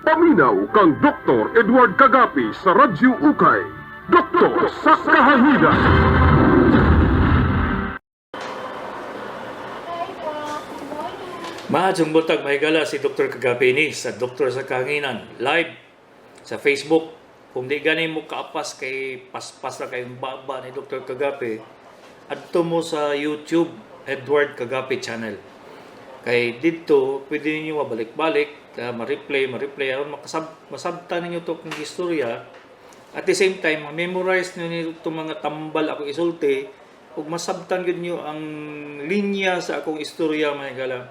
Paminaw kang Dr. Edward Kagapi sa Radyo Ukay. Doktor sa Kahahidan. Mahadong buntag mahigala si Dr. Kagapi ni sa Doktor sa Kahanginan live sa Facebook. Kung di gani mo kaapas kay paspas na kayong baba ni Dr. Kagapi, adto mo sa YouTube Edward Kagapi channel. Kay dito pwede niyo mabalik-balik, ma-replay aron masabtan ninyo to kung istorya. At the same time, ma-memorize niyo itong mga tambal ako isulti ug masabtan gid niyo ang linya sa akong istorya mahigala.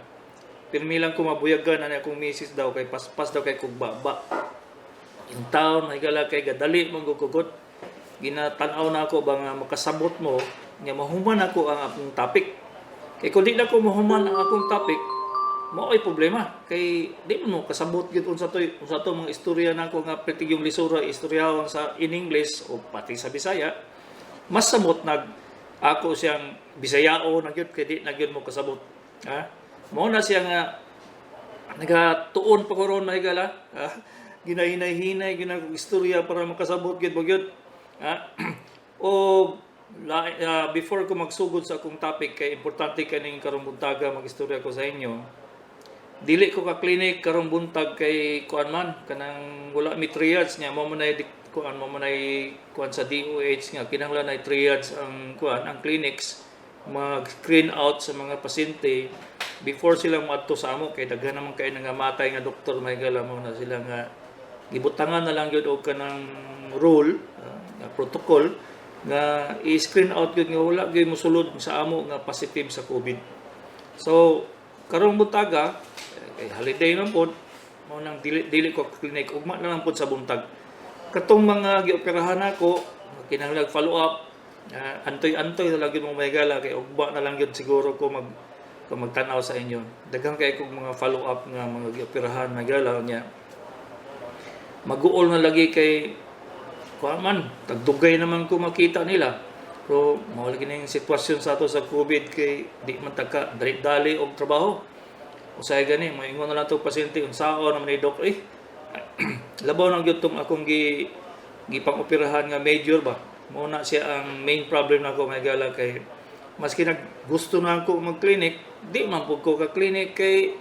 Pirmilang ko mabuyagan na akong misis daw kay paspas daw kay kugbaba. Yung taon mahigala kay gadali mong gugugot. Ginatanaw na ako ba nga makasabot mo nga mahuman ako ang akong topic. Kay kung di na ko mahuman ang akong topic, mao'y problema. Kay di mo kasabot gid unsa to mga istorya nako nga pati yung lisura istoryahon sa in English o pati sa Bisaya. Mas samot ako siyang Bisayao na gyud kay di na gyud mo kasabot. Ha? Mao na siya nga nagatuon pa ko ron mahigala. Ginahinay-hinay ginag istorya para makasabot gid bagyod. O before ko magsugod sa akong topic kay importante kaning karong buntaga magistorya ko sa inyo. Dili ko ka clinic karong buntag kay kuan man kanang wala mi triage nya mo man kuan sa DOH nga kinahanglan ay triage ang kuan ang clinics mag-screen out sa mga pasyente before silang maadto sa amo kay daghan naman kay nangamatay nga doktor mahigala mo na sila nga gibutangan na lang gyud og kanang rule protocol nga i-screen out gyud nga wala gyud mosulod sa amo nga positive sa COVID. So karong buntaga kay holiday man pod mao nang dili ko clinic ugma na lang pod sa buntag. Katong mga gioperahan ako kinahanglan follow up antoy-antoy na lang yun mga mahigala kay ugba na lang yun siguro ko magtanaw sa inyo. Daghang kay kong mga follow-up nga mga gioperahan mahigala niya. Mag-uol na lagi kay kuaman, tagdugay naman ko makita nila. Pero mao lagi na yung sitwasyon sa ato sa COVID kay di man taka dali-dali og trabaho. Usay gani, moingon na lang tong pasyente unsaon naman ni doc labaw nang gyud tong akong gipang-operahan nga major ba. Muna siya ang main problem nako mahigala kay maski gusto na ako mag-clinic, di man pud ko ka-clinic kay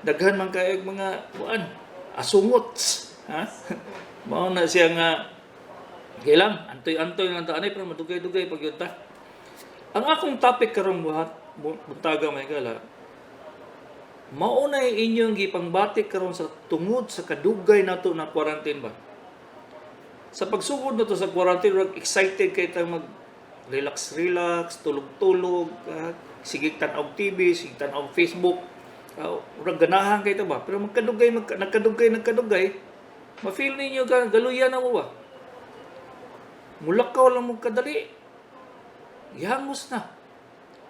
daghan man kay mga kuan asungot. Ha? Mao na siya nga kailang antoy-antoy lang ta anay pero madugay-dugay pag yun ta. Ang akong topic karong buntaga mahigala mao na inyong gipangbatik karon sa tungod sa kadugay nato na quarantine ba. Sa pagsugod na to sa quarantine, excited kayo tayo mag-relax, tulog-tulog, sige tanaw TV, sige tanaw Facebook, ganahan kayo ba? Pero nagkadugay, ma-feel ninyo galuyan na mo ba? Mulakaw lang mo kadali, ihangos na.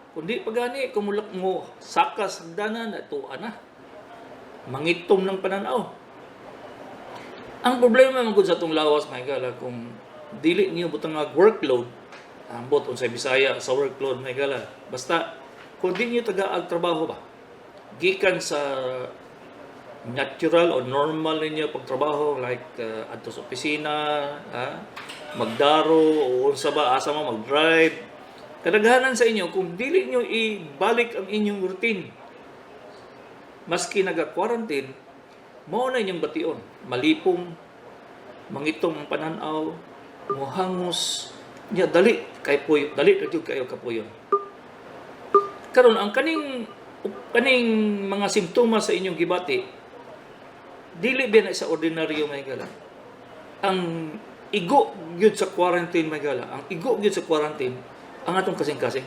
Kundi pagani, kung mulak mo sakas, hagdanan, ituan na. Mangitom ng pananaw. Ang problema man gud sa atong lawas mahigala kung dili niyo butang nga workload ambot unsay Bisaya sa workload mahigala basta kung di niyo tagaag trabaho ba gikan sa natural o normal ninyo pagtrabaho like adto sa opisina magdaro o unsa ba asa mo mag-drive kadaghanan sa inyo kung dili niyo ibalik ang inyong routine maski naga-quarantine mao na inyong bation, malipong, mangitong ang pananaw, mohangos, niya dali kay puyo, dali ra gyud kayo kapuyon. Karon ang kaning mga simptomas sa inyong gibati dili ba na sa ordinaryo mahigala. Ang igo gyud sa quarantine mahigala, ang igo gyud sa quarantine ang atong kasing-kasing.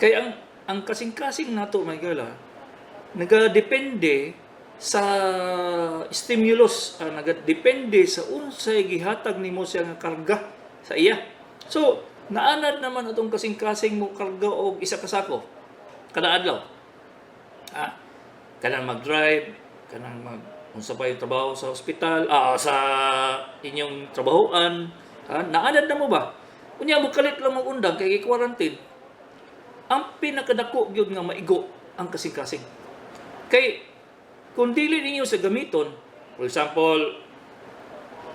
Kay ang kasing-kasing nato mahigala nagadepende sa stimulus nagadepende sa unsay gihatag nimo siya nga karga sa iya. So naanad naman atong kasing-kasing mo karga og isa ka sako kada adlaw. Kanang mag-drive, kanang unsa pa yung trabaho sa ospital, sa inyong trabahoan, naanad na mo ba? Unya mo kalit lang mag-undang kay quarantine. Ang pinakadako gyud nga maigo ang kasing-kasing. Kay kung dili ninyo sa gamiton, For example,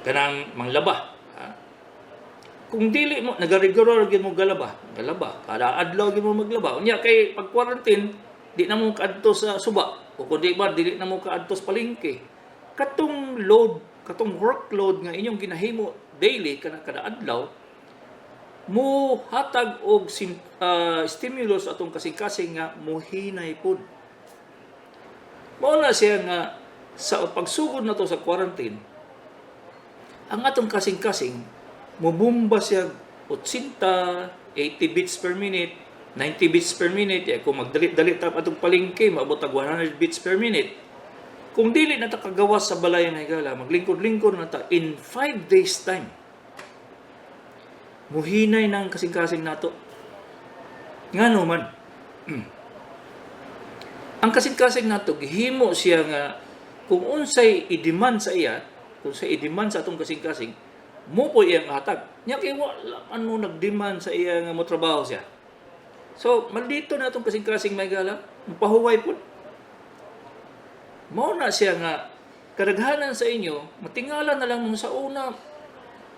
kanang manglaba. Kung dili mo nagaregular gyud mo galaba, kada adlaw gyud mo maglaba. Unya kay pag quarantine, di na mo kaadto sa suba o kundi ba dili na mo kaadto sa palengke. Katong workload nga inyong ginahimo daily kada adlaw mo hatag og stimulus atong kasing-kasing nga mohinay pod. Mao na siya nga sa pagsugod na to sa quarantine, ang atong kasing-kasing mubumba siya 80, 80 beats per minute, 90 beats per minute. Kung magdalit-dalit tap atong palengke, maabot tag 100 beats per minute. Kung dili na ta kagawas sa balay na higala, maglingkod-lingkod na ta in 5 days time. Muhinay ng kasing-kasing nato. Ngano man. Ang kasing-kasing nato gihimo siya nga kung unsay i-demand sa iya, kung sa i-demand sa atong kasing-kasing, mo po iyang hatag. Nya kay wala ano nag-demand sa iya nga mo trabaho siya. So, maldito na itong kasing-kasing may gala, mapahuway po. Mao na siya nga, kadaghanan sa inyo, matingala na lang mo sa una,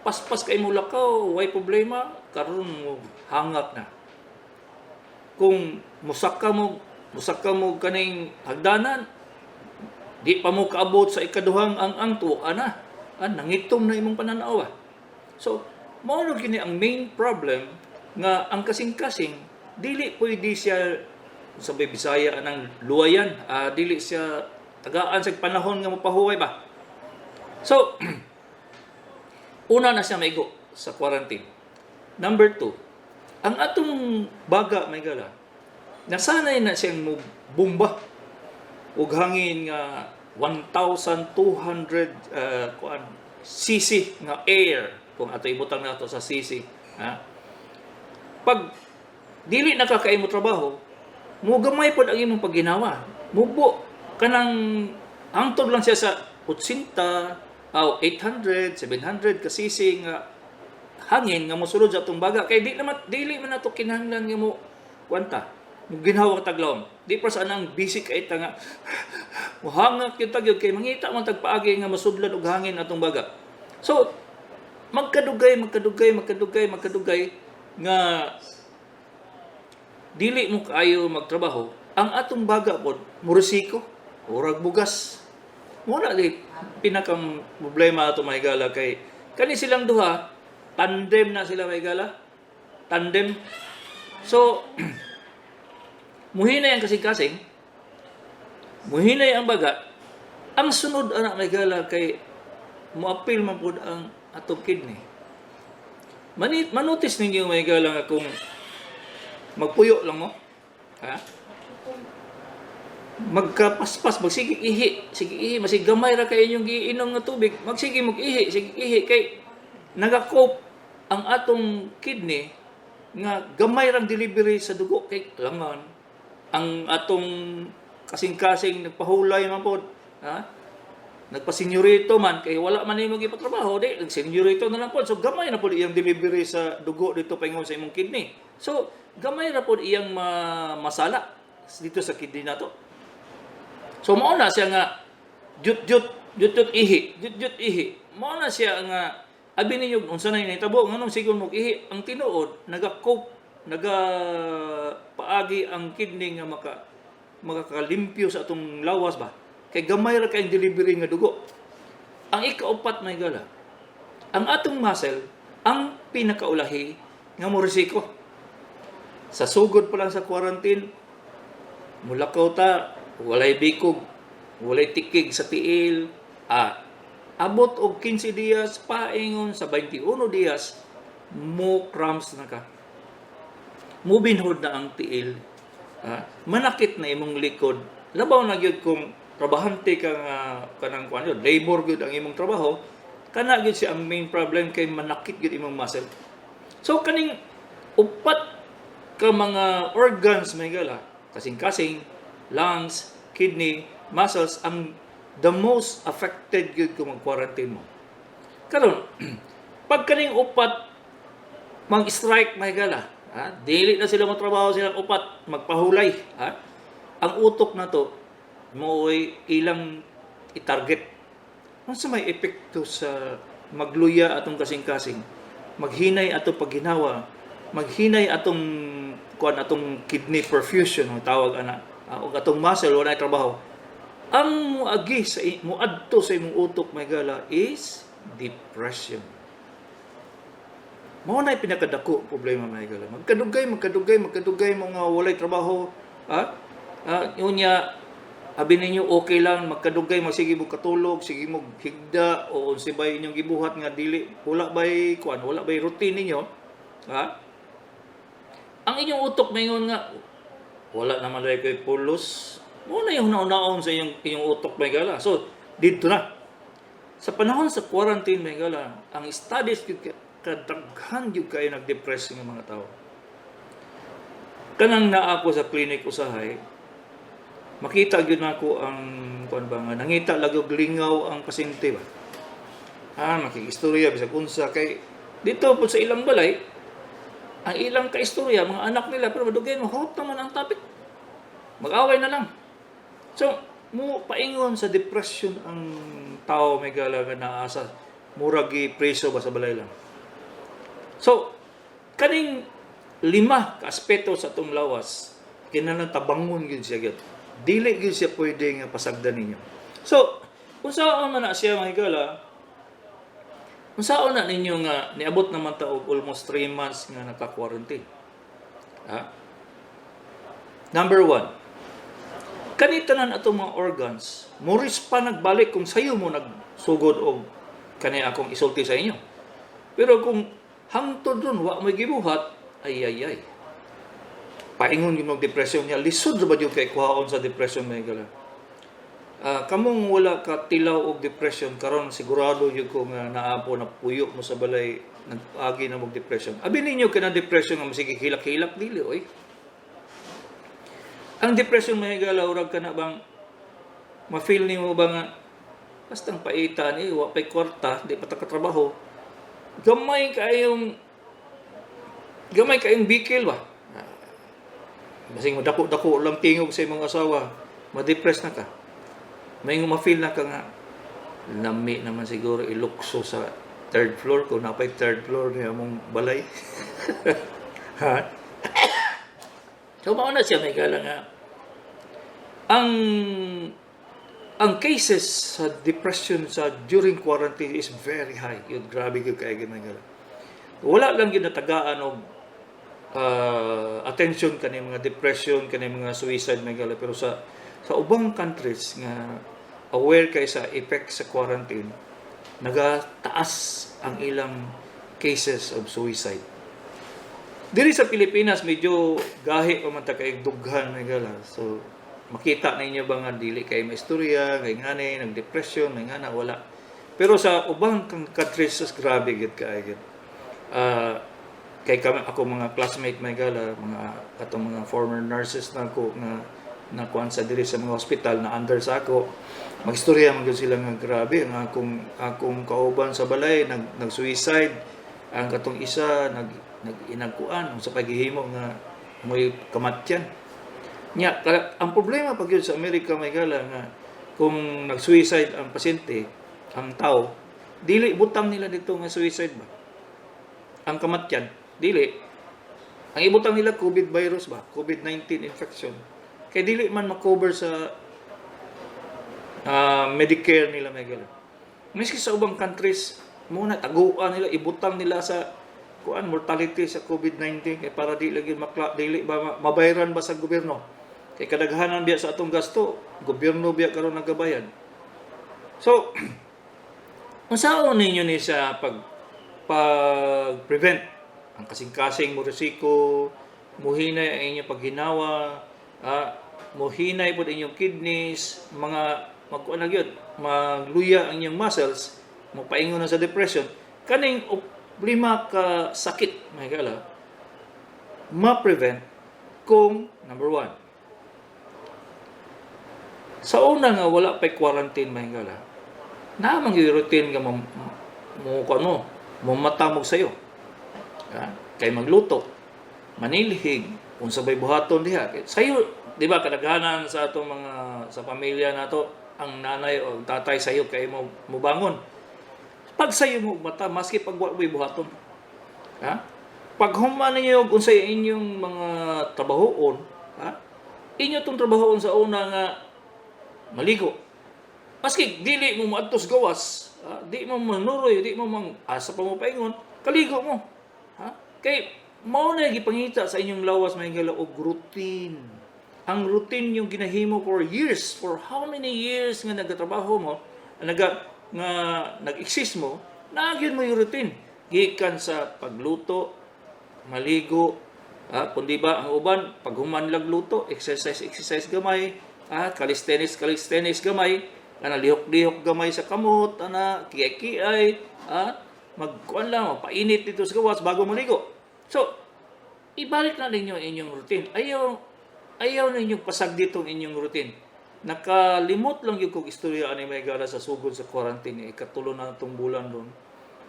paspas kay mo lakaw, way problema, karon mo hangak na. Kung musaka mo kaning hagdanan, di pa mo kaabot sa ikaduhang ang tuwa na. Nangitom na imong pananaw. So, mao gini ang main problem nga ang kasing-kasing dili pwede siya sabay Bisaya ng luwayan, dili siya tagaan sa panahon nga mapahuway ba. So, una na siya maigo sa quarantine. Number 2, ang atong baga may gala, nasanay na siyang bumba ug hangin nga 1,200 cc nga air kung ato ibutang nato sa cc. Pag dili nakakaimo trabaho, mo gamay pod ang imong pagginawa. Mubo kanang hangtod lang siya sa 80 o 800, 700 ka cc nga hangin nga mosulod sa atong baga kay dili man nato kinahanglan nga mo kwanta. Mo ginhawa taglawom. Di pa sa anang busy kay ta nga mohangak yung tagyod kay mangita man tagpaagi nga masudlan og hangin atong baga. So magkadugay nga dili mo kaayo magtrabaho. Ang atong baga pod murisiko, urag bugas. Mo na di pinakang problema ato mahigala kay kani silang duha tandem na sila mahigala. Tandem. So muhinay ang kasing-kasing, muhinay ang baga, ang sunod anak may gala kay muapil man po ang atong kidney. Manotis ninyo may gala nga kung magpuyo lang mo, magkapaspas, magsige ihi, masig gamay ra kay inyong giinom nga tubig, magsige mag-ihi, kay nagakop ang atong kidney nga gamay rang delivery sa dugo kay langan. Ang atong kasing-kasing nagpahulay man po, nagpasenyorito man, kay wala man yung ipatrabaho, nagsenyorito na lang po. So, gamay na po iyang delivery sa dugo dito paingon sa imong kidney. So, gamay na po iyang masala dito sa kidney na to. So, mauna siya nga, jut ihi. Mauna siya nga, abi ninyo, unsa na yung itabo, nga nung siguro mag-ihi, ang tinuod, paagi ang kidney nga makakalimpyo sa atong lawas ba kay gamay ra kay delivery nga dugo. Ang ikaupat may gala, ang atong muscle ang pinakaulahi nga morisiko sa sugod pa lang sa quarantine, mulakaw ta, walay bikog, walay tikig sa tiil, abot og 15 dias paingon sa 21 dias mo cramps na ka. Mubinhod na ang tiil, manakit na imong likod. Labaw na gyud kung trabahante ka nga kanang kuan yun, labor gyud ang imong trabaho, kana gyud siya ang main problem kay manakit gyud imong muscle. So kaning upat ka mga organs may gala, kasing-kasing, lungs, kidney, muscles ang the most affected gyud kung mag-quarantine mo. Karon, pag kaning upat mag-strike may gala, dili na sila matrabaho silang upat, magpahulay. Ang utok na to, mo'y ilang i-target. Unsa may epekto sa magluya atong kasing-kasing, maghinay atong pagginawa, maghinay atong atong kidney perfusion ang tawag ana, o atong muscle wala trabaho. Ang muagi sa muadto sa imong utok may gala is depression. Mao na pinakadako problema may gala. Magkadugay mga walay trabaho, unya abi ninyo okay lang magkadugay magsige mo katulog, sige mo higda o unsibay inyong gibuhat nga dili wala bay routine ninyo, Ang inyong utok mayngon nga wala naman dai koy pulos. Mo na yung naon sa inyong utok may gala. So dito na. Sa panahon sa quarantine may gala, ang studies kadaghan gyud kayo nagdepress ng mga tao. Kanang naa ako sa clinic usahay, makita gyud nako ang nga nangita lagog lingaw ang pasyente ba. Makikistorya bisag unsa kay dito po sa ilang balay, ang ilang kaistorya mga anak nila pero madugay mo hot naman ang topic. Mag-away na lang. So, mo paingon sa depression ang tao may gala nga naasa muragi preso ba sa balay lang. So, kaning 5 ka aspeto sa atong lawas kinahanglan tabangon gyud siya gyud. Dili gyud siya pwede nga pasagdan ninyo. So, kung saan man na siya mga gala, kung saan na ninyo nga niabot naman ta og almost 3 months nga naka-quarantine. Number 1, kanitanan atong mga organs, moris pa nagbalik kung sayo mo nagsugod og kani akong isulti sa inyo. Pero kung hangtod ron wa may gibuhat, ay. Paingon yung depression niya, lisod ba yung kay kuhaon sa depression may gala. Kamong wala ka tilaw og depression karon sigurado yung ko nga naapo na puyo mo sa balay nag-agi na mo depression. Abi ninyo kana depression nga masige hilak-hilak dili oy. Ang depression may gala urag kana bang ma-feel nimo ba nga bastang paitan wa pay kwarta di pa ta katrabaho. Gamay kayong bikil ba. Basing dako lang tingog sa imong asawa, ma-depress na ka. May ma-feel na ka nga lami naman siguro ilukso sa 3rd floor kung napay 3rd floor niya mong balay. So mauna siya may gala nga ang cases sa depression sa during quarantine is very high. Yun, grabe yung kaigin may gala. Wala lang yun natagaan og attention kani mga depression kani mga suicide may gala pero sa ubang countries nga aware kay sa effect sa quarantine nagataas ang ilang cases of suicide. Diri sa Pilipinas medyo gahi pa man ta kay dughan may gala. So makita ninyo ba nga dili kay maistorya kay ngani nag depression may ngana wala. Pero sa ubang countries grabe gid kaay gid. Kay kami ako mga classmate may gala mga katong mga former nurses na ko na kuan sa diri sa mga hospital na under sa ako magistorya man gyud sila nga grabe ang akong kauban sa balay nag-suicide ang katong isa nag-inagkuan sa paghihimo nga may kamatyan nya ang problema pag yun sa Amerika may gala nga kung nag-suicide ang pasyente ang tao dili butang nila dito nga suicide ba ang kamatyan dili. Ang ibutang nila COVID virus ba? COVID-19 infection. Kaya dili man makover sa Medicare nila may gala. Miski sa ubang countries, muna taguan nila, ibutang nila sa mortality sa COVID-19 kay para dili ba mabayaran ba sa gobyerno. Kay kadaghanan biya sa atong gasto, gobyerno biya karon nagabayad. So, unsaon ninyo ni sa pag-prevent ang kasing-kasing morisiko, muhinay ang inyong paghinawa, muhinay po inyong kidneys, magluya ang inyong muscles, mapaingon na sa depression, kaning 5 ka sakit, may gala, ma-prevent kung, number 1, sa una nga wala pa'y quarantine, may gala, namang yung routine nga matamog sa'yo. Kay magluto, manilhig, kung sabay buhaton diha. Sayo, di ba kadaghanan sa atong mga sa pamilya nato, ang nanay o ang tatay sayo kay mo mubangon. Pag sayo mo mata maski pag wa mo'y buhaton. Ha? Pag human ninyo kung sa inyong mga trabahoon, ha? Inyo tong trabahoon sa una nga maligo. Maski dili mo maadtos gawas, ha? Di mo manuroy, di mo mang asa pa mo paingon, kaligo mo. Ha? Kay mao na gipangita sa inyong lawas may og routine. Ang routine yung ginahimo for years, for how many years nga nagtrabaho mo, nga nag-exist mo, nagyon mo yung routine. Gikan sa pagluto, maligo, kundi ba ang uban pag humanlag luto, exercise gamay, calisthenics gamay, lihok-lihok gamay sa kamot, kiyay-kiyay, magkuan lang, painit dito sa gawas bago maligo. So, ibalik na ninyo inyong routine. Ayaw ninyong pasag dito inyong routine. Nakalimot lang yung kong istorya ni may gala sa sugod sa quarantine, ikatulo na itong bulan doon.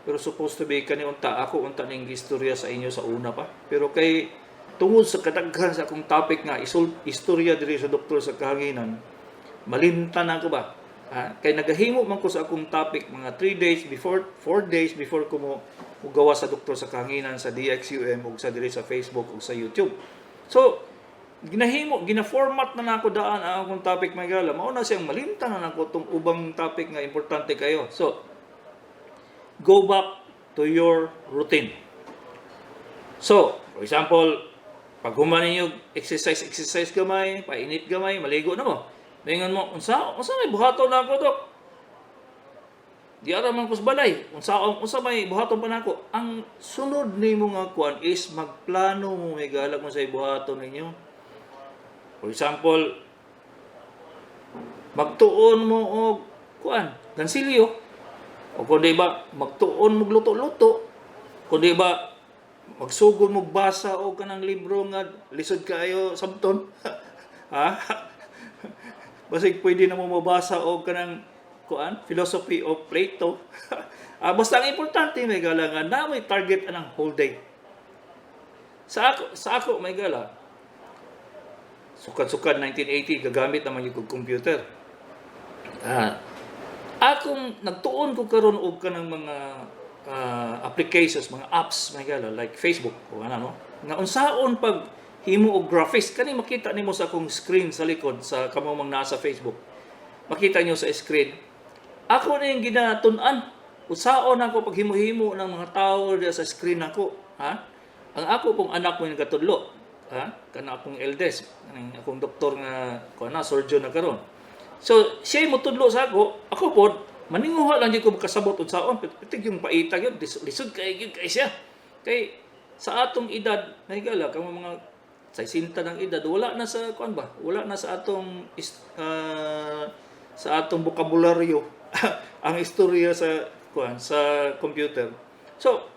Pero supposed to be kani ako unta ning istorya sa inyo sa una pa. Pero kay tungod sa kadaghan sa akong topic nga istorya diri sa doktor sa kahanginan, malimtan ako ba? Kay nagahimo man ko sa akong topic mga 4 days before ko mo gawa sa doktor sa kahanginan sa DXUM ug sa diri sa Facebook ug sa YouTube. So gina-format na nako daan ang akong topic may gala. Mao na siyang malimtan na nako tong ubang topic nga importante kayo. So go back to your routine. So, for example, pag human ninyo exercise gamay, painit gamay, maligo na mo. Mingon mo, unsa may buhaton na ako, dok? Di ara man kus balay. Unsa may buhaton pa nako? Ang sunod nimo nga kuan is magplano mo may galak mo sa buhaton ninyo. For example, magtuon mo og kuan, gansilyo. O kung di ba, magtuon mong luto-luto. Kung di ba, magsugod mong basa o kanang libro nga lisod kayo sabton. Ha? Basig pwede na mo mabasa o kanang kuan, Philosophy of Plato. Basta ang importante may gala nga na may target anang whole day. Sa ako may gala, sukad-sukad 1980 gagamit naman yung computer. Akong nagtuon ko karon og kanang mga applications, mga apps may gala like Facebook o ano nga unsaon pag himo og graphics kani makita nimo sa akong screen sa likod sa kamo mang nasa Facebook. Makita niyo sa screen. Ako na yung ginatun-an unsaon ako pag himo-himo ng mga tao sa screen ako, ha? Ang ako pong anak mo yung katudlo, ha? Kana akong eldest, akong doktor nga kuan na surgeon na karon. So, siya mo tudlo sa ako po, maninguha lang ko makasabot unsaon, pitig yung paitag yun, lisod kay siya. Kay sa atong edad, nahigala, kamo mga 60 ng edad, wala na sa kuan ba? Wala na sa atong bokabularyo ang istorya sa kuan sa computer. So,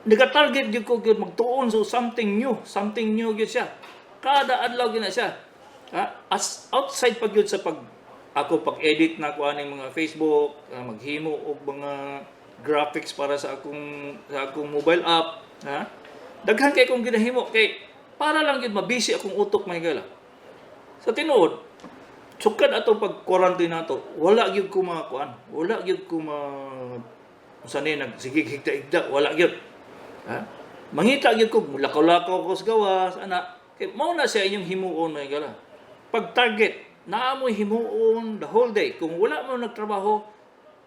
nagatarget gyud ko gyud magtuon so something new gyud siya. Kada adlaw gyud na siya. As outside pag gyud sa pag-edit na ko aning mga Facebook, maghimo og mga graphics para sa akong mobile app, ha? Daghan kay kong ginahimo kay para lang gyud mabisi akong utok may gala. Sa tinuod, sukad ato pag quarantine nato, wala gyud ko makuan, wala gyud ko usani nagsigig-higda-higda, wala gyud. Ha? Mangita gyud ko mulakaw-lakaw ko sa gawas, ana. Kay mao na siya inyong himuon may gala. Pag target naamoy himuon the whole day. Kung wala mo nagtrabaho,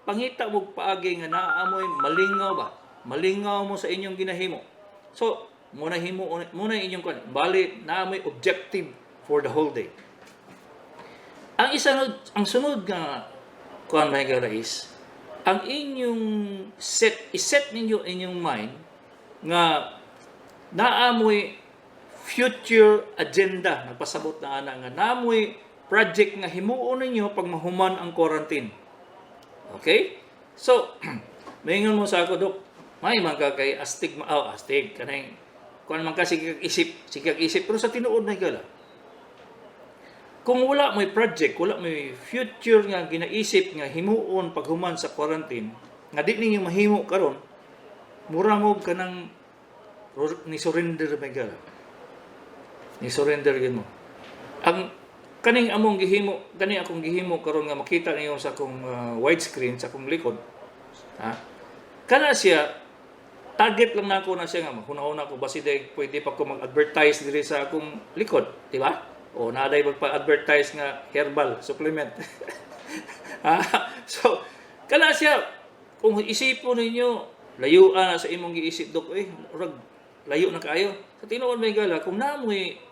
pangita mo paagi nga naamoy malingaw ba? Malingaw mo sa inyong ginahimo. So, muna inyong kuan. Bali, naamoy objective for the whole day. Ang sunod nga kuan may gara is ang inyong iset ninyo inyong mind nga naamoy future agenda. Nagpasabot na ana nga naamoy project nga himuon ninyo pag mahuman ang quarantine. Okay? So, mahingon mo sa ako, Dok, may mga kay astig kanay kuan man kasi sigag isip pero sa tinuod na gala. Kung wala may project, wala may future nga ginaisip nga himuon pag human sa quarantine, nga di ninyo mahimo karon, mura mo kanang ni surrender may gala. Ni surrender gyud mo. Ang kaning among gihimo, kani akong gihimo karon nga makita niyo sa akong widescreen sa akong likod. Ha? Kana siya target lang nako na siya nga hunahuna ko basi day pwede pa ko mag-advertise diri sa akong likod, di ba? O naday magpa-advertise nga herbal supplement. So kana siya kung isipon ninyo layuan na sa imong giisip dok layo na kaayo. Sa tinuod may gala kung naamoy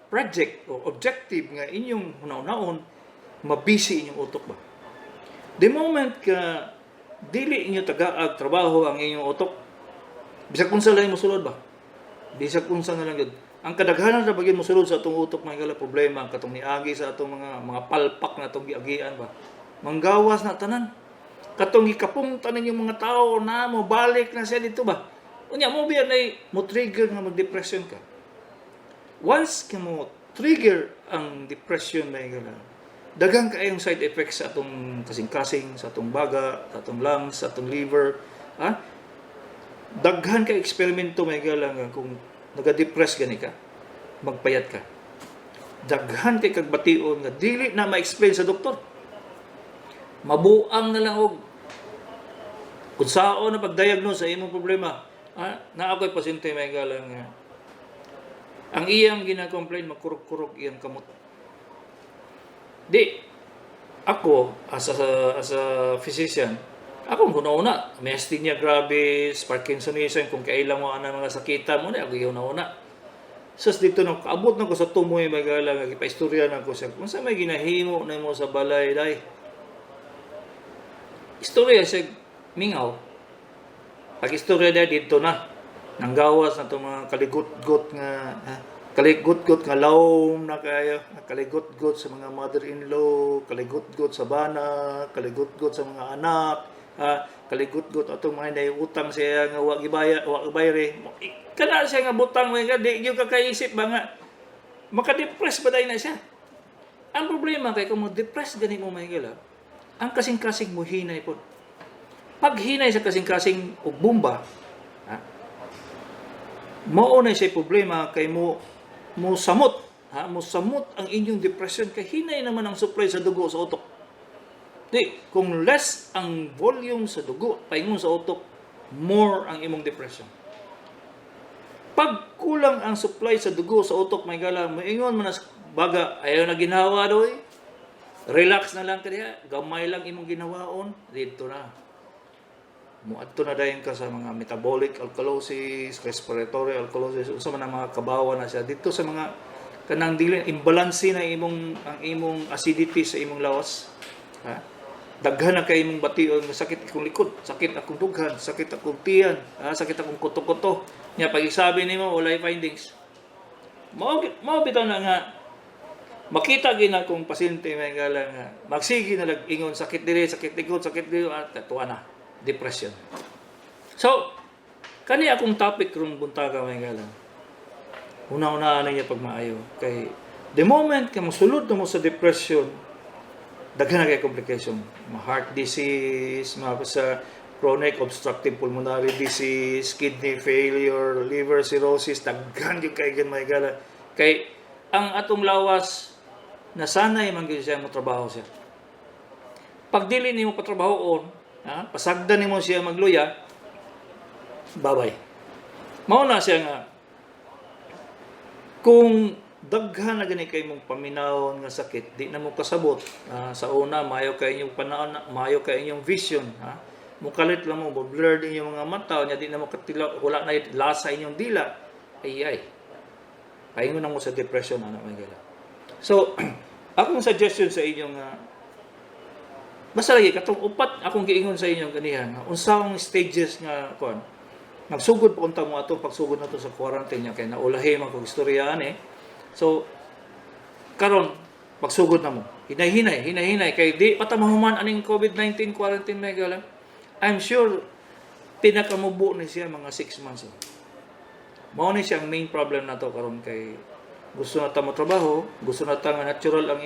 project o objective nga inyong hunaw-naon mabisi inyong utok ba. The moment ka dili inyo tagaag trabaho ang inyong utok bisag unsa lang mosulod ba? Bisag unsa na lang gyud. Ang kadaghanan ra bagay mosulod sa atong utok may gala problema katong niagi sa atong mga palpak na atong giagian ba. Manggawas na tanan. Katong gikapungtan ninyong mga tao na mo balik na siya dito ba. Unya mo biya nay mo trigger nga mag-depression ka. Once ka mo trigger ang depression may gala. Daghang kaayong side effects sa atong kasing-kasing, sa atong baga, sa atong lungs, sa atong liver, ha? Daghan ka eksperimento may gala nga kung naga-depress gani ka, magpayat ka. Daghan kay kag bation nga dili na ma-explain sa doktor. Mabuang na lang og kung saan na pag-diagnose sa imong problema. Na ako'y pasyente may gala nga ang iyang gina-complain magkurog-kurog iyang kamot. Di ako as a physician, akong una myasthenia gravis, Parkinsonism, kung kailan mo ana mga sakita mo na ako una. Sus dito nang kaabot na ko sa tumoy magala nga gipaistorya na ko siya. Kung sa may ginahimo na mo sa balay day. Istorya siya mingaw. Pag istorya day dito na nanggawas na itong mga kaligot-got nga lawom na kayo, kaligot-got sa mga mother-in-law, kaligot-got sa bana, kaligot-got sa mga anak, kaligot-got atong mga naiutang siya nga wag ibayre. Kana siya nga butang mga di yung kakaisip ba nga makadepress ba dahil na siya. Ang problema kay kung mo-depress gani mo mahigala, ang kasing-kasing mo hinay po. Pag hinay sa kasing-kasing o bomba, mauna siya problema kay mo samot ang inyong depression kay hinay naman ang supply sa dugo sa utok. Di kung less ang volume sa dugo paingon sa utok, more ang imong depression. Pag kulang ang supply sa dugo sa utok may gala moingon man baga ayaw na ginawa doy. Relax na lang kadiya, gamay lang imong ginawaon dito na. Muadto na dayon ka sa mga metabolic alkalosis, respiratory alkalosis, unsa man ang mga kabawa na siya dito sa mga kanang dili imbalance na ang imong acidity sa imong lawas. Ha? Daghan na kay imong bation nga sakit akong likod, sakit akong dughan, sakit akong tiyan, sakit akong kuto-kuto. Nya pag isabi nimo walay findings. Mao bitaw na nga makita gina kong pasyente may gala nga magsigi na lag-ingon sakit diri, sakit likod, sakit diri at tuwa na. Depression. So, kani akong topic rong buntaga may gala. Una-una na niya pag maayo. Kay the moment ka mosulod na mo sa depression, daghan na kay complication. Heart disease, sa chronic obstructive pulmonary disease, kidney failure, liver cirrhosis, daghan yung kay may gala. Kay ang atong lawas nasanay man gyud siya mo trabaho siya. Pag dili nimo patrabahoon, pasagdan nimo siya magluya, babay. Mao na siya nga kung daghan na gani kay mong paminawon nga sakit, di na mo kasabot. Sa una mayo kay inyong panahon, mayo kay inyong vision, mukalit lang mo, blurred inyong mga mata, nya di na mo katila, wala na lasa inyong dila. Ay. Paingon na mo sa depression ana may gala. So, akong suggestion sa inyo nga basta lagi katong upat akong giingon sa inyo ganihan unsang stages nga kon nagsugod pa unta mo ato pagsugod nato sa quarantine nya kay naulahi man kog istorya ani. So karon pagsugod na mo hinay kay di patamahuman aning COVID-19 quarantine may gala. I'm sure pinakamubo ni siya mga 6 months. Mao ni siya ang main problem nato karon kay gusto na ta mo trabaho, gusto na ta nga natural ang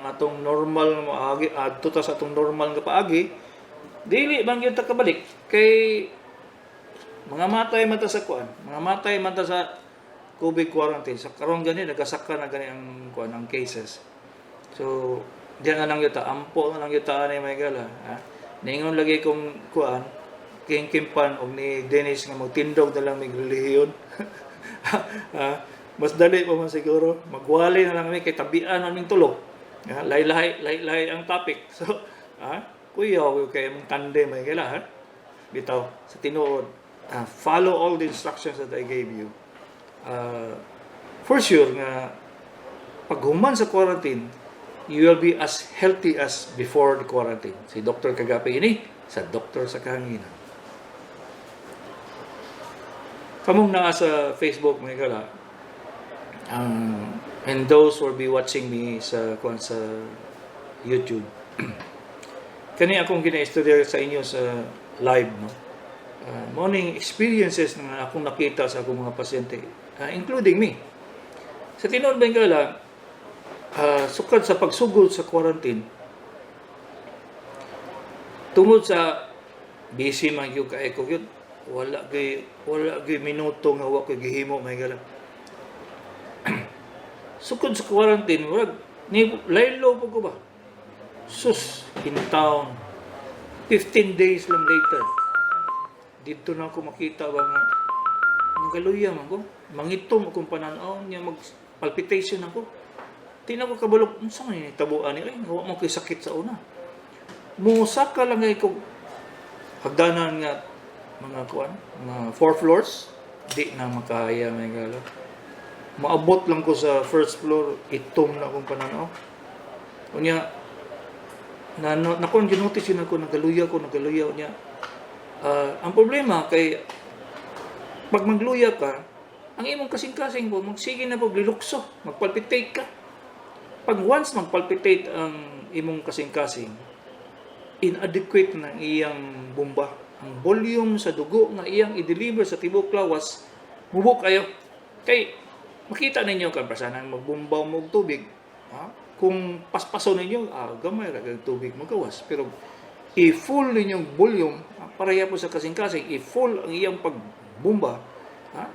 atong normal mo agi adto ta sa atong normal nga paagi. Dili bang gyud ta kabalik kay mga matay man ta sa mga matay man ta sa COVID quarantine. Sa karon gani nagasaka na gani ang ang cases. So, diyan na lang yuta, ampo na lang yuta ni Michael ha. Ningon lagi kong kuan, King Kimpan og ni Dennis nga magtindog na lang mig relihiyon. Mas dali pa man siguro, magwali na lang kami kay tabian naming tulo. Lay ang topic. So, kuyaw kay mong tandem Michael ha. Bitaw sa tinuod, follow all the instructions that I gave you. For sure nga pag human sa quarantine, you will be as healthy as before the quarantine. Si Dr. Kagapi ini, sa Doktor sa Kahanginan. Kamong naa sa Facebook, may kala, and those who will be watching me sa YouTube. Kani akong gina-istorya sa inyo sa live, no? Morning experiences na akong nakita sa akong mga pasyente, including me. Sa tinuod ba yung kala, sukad sa pagsugod sa quarantine, tungod sa busy man yung kaeko yun, wala gay minuto nga wa ko gihimo may gala. Sukod sa quarantine, wala ni laylo po ko ba? Sus, in town. 15 days lang later, dito na ako makita ba nga nagaluya man ko, mangitom akong pananaw niya, mag palpitation ako. Tina ko kabulok, saan nga tabuan niya? Ay, nawa mo ko'y sakit sa una. Musaka lang ay kong hagdanan nga mga kuan, mga 4 floors, di na makaya may gala. Maabot lang ko sa first floor, itom na akong pananaw. Unya, nakon ginotis yun ako, nagaluya niya. Ang problema kay pag magluya ka, ang imong kasing-kasing mo, magsige na po, lilukso, magpalpitate ka. Pag once magpalpitate ang imong kasing-kasing, inadequate na iyang bomba. Ang volume sa dugo nga iyang i-deliver sa tibok lawas, mubok kayo. Kay, makita ninyo kan pasanang magbomba mo og tubig. Kung paspaso ninyo, gamay ra kag tubig magawas. Pero i-full ninyong volume, pareha po sa kasing-kasing, i-full ang iyang pagbomba,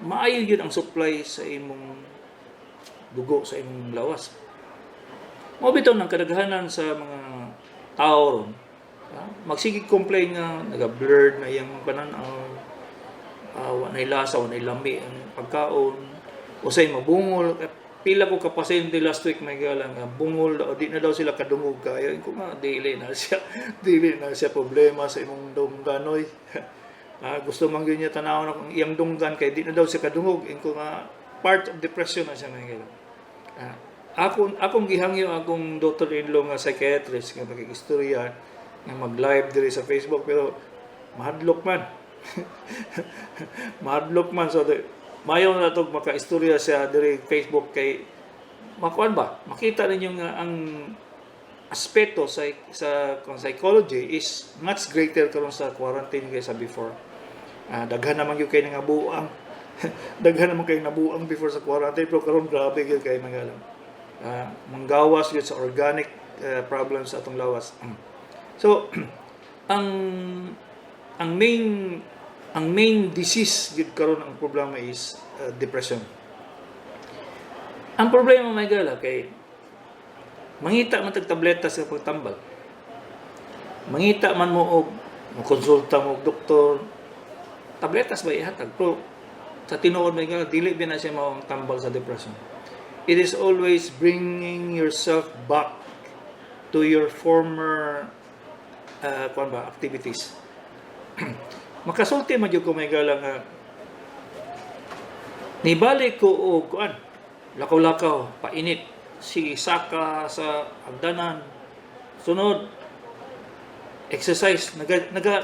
maayo yun ang supply sa imong dugo, sa imong lawas. Mabitaw ng kadaghanan sa mga tao ron, magsigig complain nga naga-blurred na iyang pananaw, wanay lasa, wanay lami ang pagkaon, o say mabungol. Pila ko kapasyente last week may galang bungol, o di na daw sila kadungog kayo. Ko nga dili na siya problema sa imong dungganoy. Gusto man gyud niya tanawon akong iyang dunggan kay di na daw siya kadungog. Ko nga part of depression na siya may galang. Akong gihangyo akong daughter-in-law nga psychiatrist nga makikistorya nga mag-live diri sa Facebook, pero mahadlok man. Mahadlok man. So mayo na itong makaistorya siya diri Facebook kay makuan ba? Makita ninyo nga ang aspeto sa psychology is much greater karon sa quarantine kaysa before. Daghan naman yung kayo nga buang. Daghan naman kayo nabuang before sa quarantine, pero karon grabe yun kayo magalang. Manggawas yun sa organic problems sa atong lawas. So, ang main disease yun karon ang problema is depression. Ang problema may gala kay mangita man tag tableta sa pagtambal. Mangita man mo og konsulta mo og doktor, tabletas ba ihatag? Pero sa tinuod may gala dili ba na siya mao tambal sa depression. It is always bringing yourself back to your former activities. Makasulti man jud ko may gala nga nibalik ko og kuan lakaw-lakaw, painit, sige saka sa hagdanan, sunod exercise,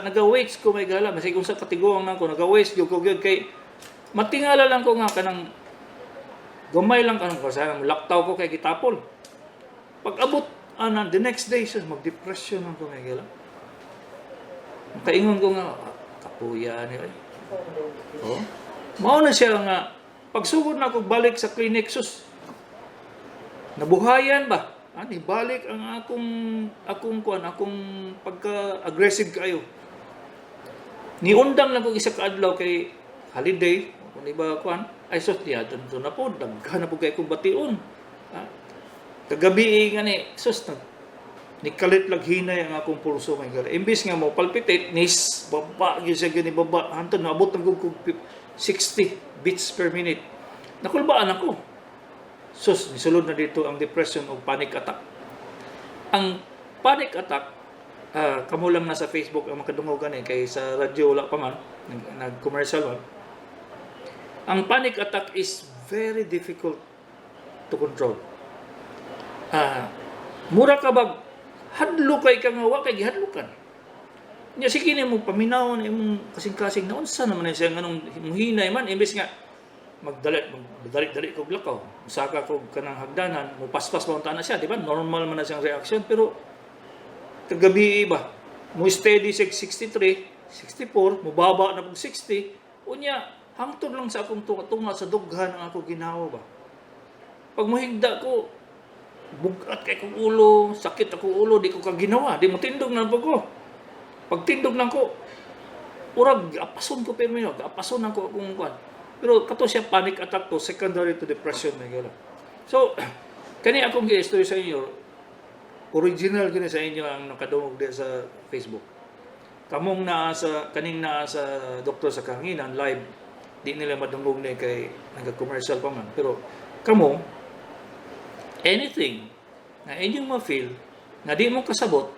naga-weights ko may gala, masig kung sa katiguang nako naga-weights jud ko gyud kay matingala lang ko nga kanang gamay lang kanang kasama laktaw ko kay kitapol. Pag abot the next day siya mag-depression ang ko may gala. Kaingon ko nga kapuya ni ay. Oh. Mao na siya nga pagsugod na ako balik sa clinic sus. Nabuhayan ba? Balik ang akong pagka-aggressive kayo. Niundang lang ko isa ka adlaw kay holiday, kung di ba kuan? Ay sus diya na po, daghan na po kay kong bation. Kagabi nga ni, sus, nikalit lag hinay ang akong pulso, may gala. Imbis nga mo, palpitate, nis, baba, gisa gani baba, hantod, naabot ng 60 beats per minute. Nakulbaan ako. Sus, nisulod na dito ang depression o panic attack. Ang panic attack, kamo lang na sa Facebook ang makadungogan kay sa radyo wala pa man, nag-commercial man. Ang panic attack is very difficult to control. Mura ka bag hadlo kay kang wa kay gihadlukan. Nya sige ni mo paminaw na imong kasing-kasing na unsa naman siya nganong hinay man imbes nga magdali ko lakaw. Musaka ko kanang hagdanan, mo paspas ba unta na siya, di ba? Normal man na siyang reaction pero kagabi ba mo steady sa 63, 64, mo baba na pag 60, unya hangtod lang sa akong tunga sa dughan ang ako ginawa ba. Pag mohigda ko bugat kay kong ulo, sakit ako ulo, di ko kaginawa, di mo tindog na ko. Pag tindog na ko, urag, apason ko pero apason ako akong kwan. Pero kato siya panic attack to, secondary to depression na gala. So, kani akong gi-story sa inyo, original gini sa inyo ang nakadungog di sa Facebook. Kamong kaning naa sa doktor sa kahanginan, live, di nila madungog ni kay nagka-commercial pa man. Pero, kamo, anything na inyong ma-feel na di mo kasabot,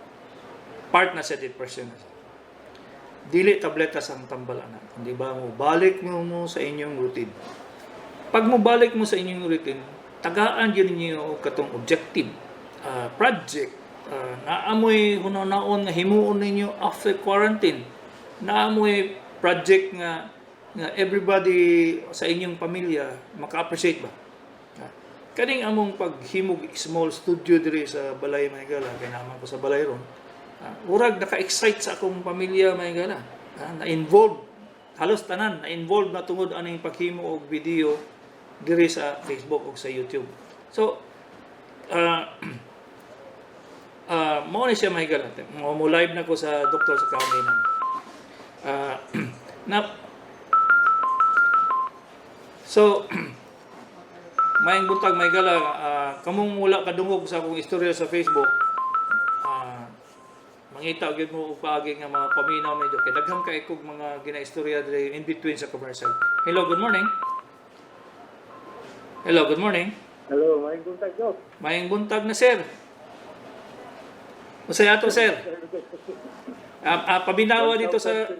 part na sa depression na siya. Dili tableta sa tambalan na. Di ba mo, balik mo sa inyong routine. Pag mo balik mo sa inyong routine, tagaan yun ninyo katong objective, project, naamoy hunaw-naon nga himuon ninyo after quarantine, naamoy project nga everybody sa inyong pamilya maka-appreciate ba? Kaning among paghimog small studio diri sa Balay Maygala, kay naman ko sa Balay ron. Urag naka-excite sa akong pamilya Maygala. Na-involved, halos tanan, na-involved na tungod aning paghimo og video diri sa Facebook o sa YouTube. So, mao ni siya Maygala. Mo live na ko sa doktor sa kahanginan. So, Mayang buntag may gala, kamong mula kadungog sa akong istorya sa Facebook, mangita gyud mo og paagi nga mga paminaw medyo kay daghang kay kog mga ginaistorya diri in between sa commercial. Hello, good morning. Hello, good morning. Hello, mayang buntag yo. Mayang buntag na sir. Usay ato sir. Pabinawa dito sa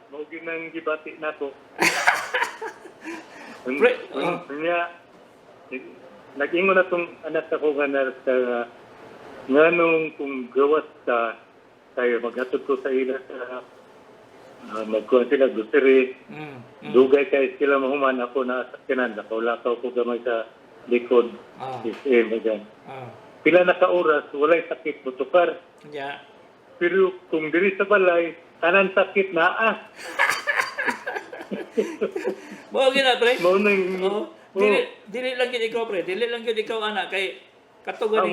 mo ginang gibati nato. Nag-ingon na itong anak ako nga nganong kung gawas ka tayo maghatod ko sa ila sa magkuhan sila grocery dugay kayo sila mahuman ako na sakyanan nakaulakaw ko gamay sa likod pila na ka oras walay sakit butukar pero kung diri sa balay tanan sakit na Mo gina pre. Mo nang Dili lang gid ikaw pre, dili lang gid ikaw ana kay katugan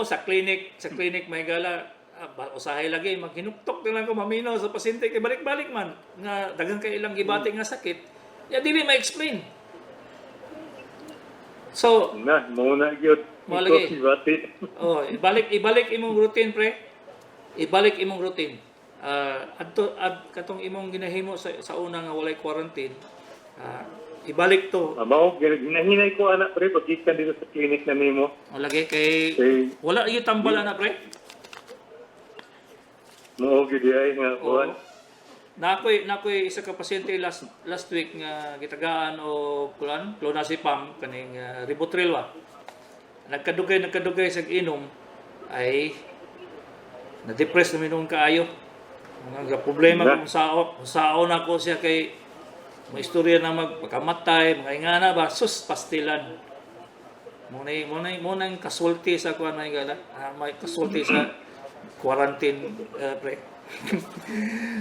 sa clinic may gala usahay lagi maghinuktok na lang ko maminaw sa pasyente kay balik-balik man nga daghang kay ilang gibati nga sakit. Ya dili ma-explain. So, mo na gyud. Ibalik imong routine pre. Ibalik imong routine. Katong imong ginahimo sa una nga walay quarantine. Ibalik to. Mao ginahinay ko anak pre paggikan dito sa clinic na nimo. O lagi kay wala yung tambal na pre. Mao gid ay nga kuan. Nakoy isa ka pasyente last week nga gitagaan og clonazepam kaning Ribotril wa. Nagkadugay sa inom ay na-depress na minung kaayo. Mga problema kung sao na ko siya kay may istorya na magpakamatay, mga ingana ba, sus, pastilan. Muna yung kasulti sa kuwan na ingana. May kasulti sa quarantine, pre.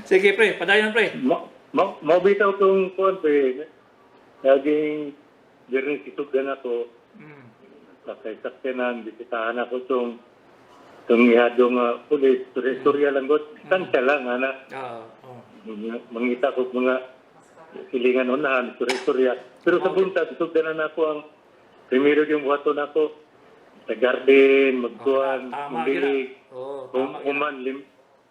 Sige, pre, padayon, pre. Mabitaw itong kuwan, pre. Laging dirin situgan ako. Sakay-sakyanan, bisitahan ako itong ihadong pulis. Istorya lang ko, distansya lang, anak. Mangita ko mga silingan unahan, istorya. Pero sa buntag, sugdanan ako ang primero yung buhaton ako, sa garden, magkuhan, Tama mulig, gina. Oh, tama gina.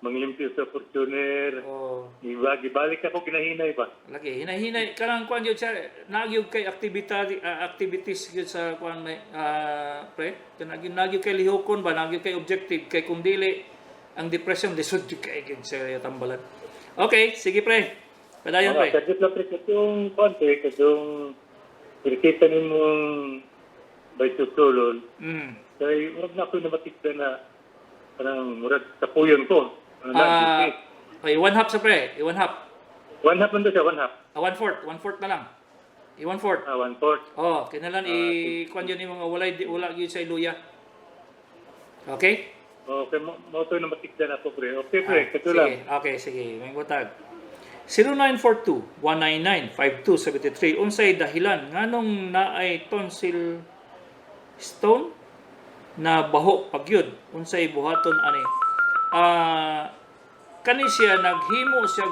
manglimpyo sa Fortuner. Oh. Ibalik ako ginahinay ba? Lagi hinay-hinay kanang kuan gyud siya nagyud kay activities gyud sa kuan may pre nagyud kay lihokon ba nagyud kay objective kay kung dili ang depression lisod gyud kay gyud sa tambalan. Okay, sige pre. Padayon pre. Kadto lang pre yung konti kadong kita nimong by tutulol. Kay wag na ko na matikda na parang murag tapuyon ko. Okay, 1/2 sa pre, 1/2. 1/2 man siya, 1/2. 1/4 na lang. 1/4. 1/4. Oh, kinalan kuan yun yung mga wala gyud sa iluya. Okay? Okay, mo to na matikda na ko pre. Okay pre, kato lang. Sige, okay, sige. May butag. 0942-199-5273 unsay dahilan nganong naay tonsil stone na baho pagyud unsay buhaton ani kani siya naghimo siya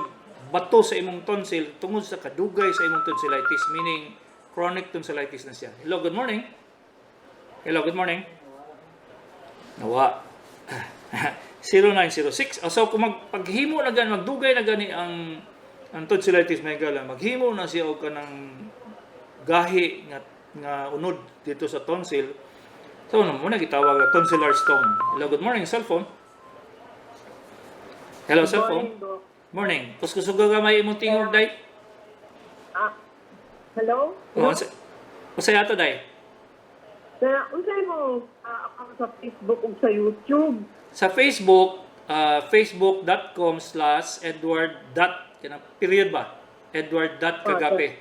bato sa imong tonsil tungod sa kadugay sa imong tonsillitis meaning chronic tonsillitis na siya. Hello, good morning. Hello, good morning. Nawa. 0906. So kung paghimo na gani magdugay na gani ang tonsillitis may gala maghimo na siya og kanang gahi nga unod dito sa tonsil. So ano muna gitawag na tonsillar stone. Hello, good morning, cellphone. Hello, cellphone. Morning. Kuskusuga ka may imong tingog day? Hello? Usay ato day? Unsay mo account sa Facebook ug sa YouTube? Sa Facebook, facebook.com/edward. Period ba? Edward.kagape.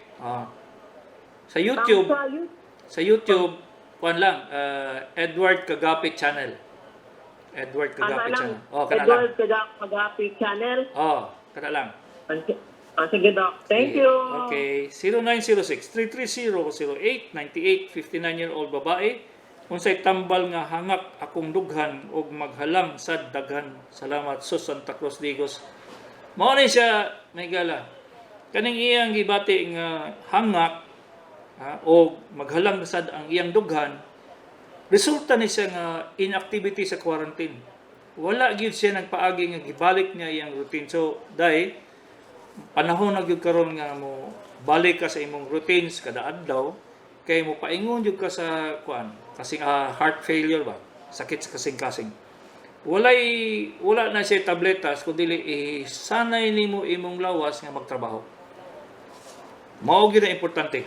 Sa YouTube, kuan lang, Edward Kagape channel. Edward Kagape channel. Kana Edward lang. Kagape channel. Kana lang. Sige, Doc. Thank you. Okay. 0906-330-0898, 59-year-old babae. Unsay tambal nga hangak akong dughan og maghalang sa daghan. Salamat sa Santa Cruz Digos. Mao ni siya may gala. Kaning iyang gibati nga hangak o maghalang sad ang iyang dughan, resulta ni siya nga inactivity sa quarantine. Wala gyud siya nagpaagi nga gibalik niya iyang routine. So dai panahon na gyud karon nga mo balik ka sa imong routines kada adlaw kay mo paingon gyud ka sa kuan kasing heart failure ba, sakit sa kasing-kasing. Wala na siya tabletas kundi sanay nimo imong lawas nga magtrabaho. Mao gyud ang importante.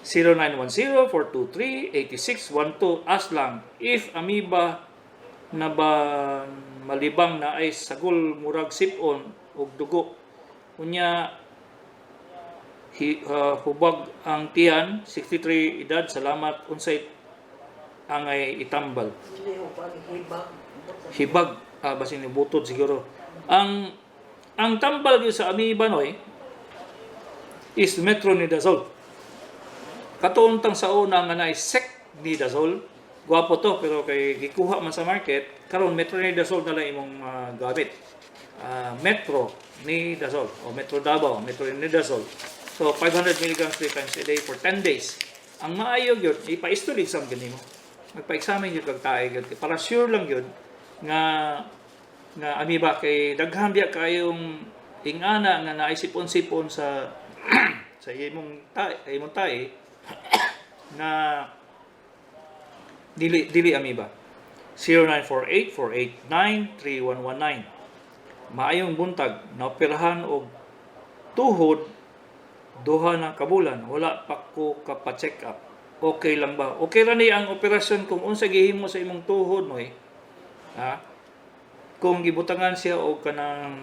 0910-423-8612 as lang if amoeba na ba malibang na ay sagol murag sipon og dugo unya hubag ang tiyan 63 edad salamat unsay angay itambal hibag basin ni butod siguro ang tambal gyud sa amoeba noy is metronidazole. Katuntang sa una nga na secnidazole, gwapo to pero kay gikuha man sa market, karon metronidazole na lang imong gamit. Metronidazole o Metro Davao, metronidazole. So 500 mg 3 times a day for 10 days. Ang maayo gyud ipa-study exam gani mo. Magpa-examine gyud kag tae gyud para sure lang gyud nga amoeba kay daghan biya kayong ingana nga naisipon-sipon sa sa imong tae na dili amoeba. 0948-489-3119. Maayong buntag naoperahan og tuhod duha na kabulan wala pa ko ka-check up. Okay lang ba? Okay ra ni ang operasyon kung unsa gihimo sa imong tuhod mo kung gibutangan siya og kanang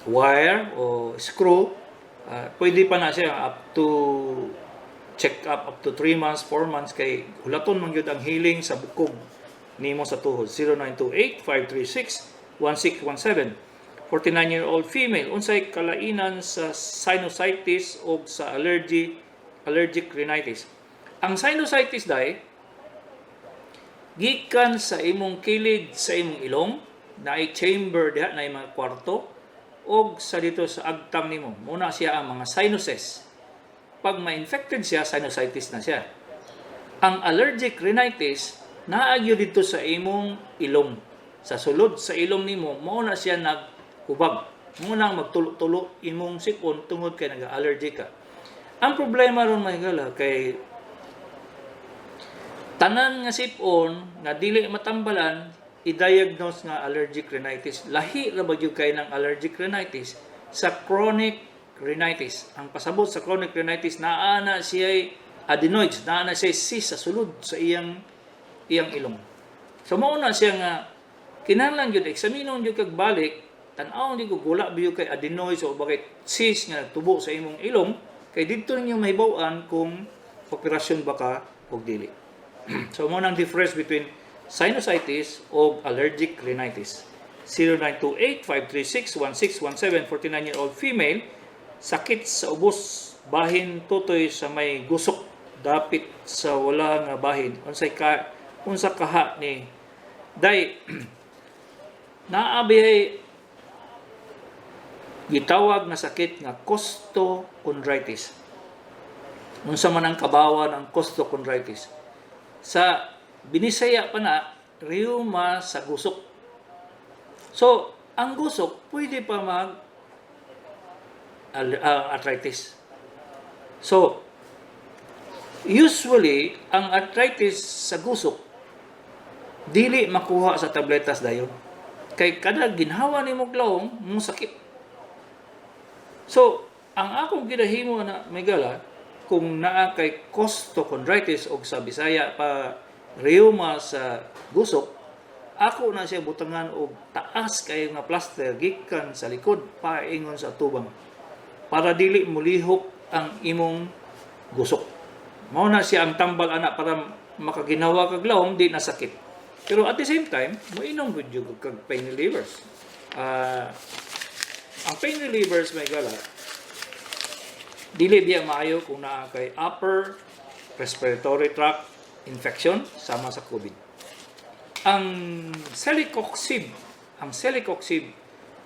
wire o screw pwede pa na siya up to check up to 3 months, 4 months kay hulaton man gyud ang healing sa bukog nimo sa tuhod. 0928-536-1617. 49-year-old female unsay kalainan sa sinusitis o sa allergic rhinitis. Ang sinusitis dai gikan sa imong kilid sa imong ilong na ay chamber diha na mga kwarto o sa dito sa agtam nimo. Muna siya ang mga sinuses. Pag ma-infected siya, sinusitis na siya. Ang allergic rhinitis, naagyo dito sa imong ilong. Sa sulod sa ilong nimo, mao na siya naghubag. Mo nang magtulo-tulo imong sipon tungod kay nag-allergy ka. Ang problema ron mga higala kay tanan nga sipon nga dili matambalan i-diagnose nga allergic rhinitis. Lahi ra ba gyud kay ng allergic rhinitis sa chronic rhinitis. Ang pasabot sa chronic rhinitis naa na siya adenoids, naa na siya cyst sa sulod sa iyang ilong. So mao na siya nga kinahanglan gyud eksaminon gyud kag balik tan-aw di ko gula biyo kay adenoids o bakit cyst nga nagtubo sa imong ilong kay didto ninyo mahibaw-an kung operasyon ba ka o dili. So mo nang difference between sinusitis o allergic rhinitis. 0928-536-1617, 49-year-old female, sakit sa ubos, bahin tutoy sa may gusok, dapit sa wala nga bahin. Unsa kaha ni day naabihay gitawag na sakit nga costochondritis. Unsa man ang kabawan ang costochondritis? Sa Binisaya pa na rheuma sa gusok. So, ang gusok pwede pa mag arthritis. So, usually ang arthritis sa gusok dili makuha sa tabletas dayon. Kay kada ginhawa nimo glaong mo sakit. So, ang akong ginahimo na megala kung naa kay costochondritis o sa Bisaya pa rheuma sa gusok, ako na siya butangan og taas kayo nga plaster gikan sa likod paingon sa tubang para dili mulihok ang imong gusok. Mao na siya ang tambal ana para makaginawa kag lawom di na sakit. Pero at the same time, moinom gud jud kag pain relievers. Ang pain relievers may gala dili biya maayo kung naa kay upper respiratory tract infection sama sa COVID. Ang celecoxib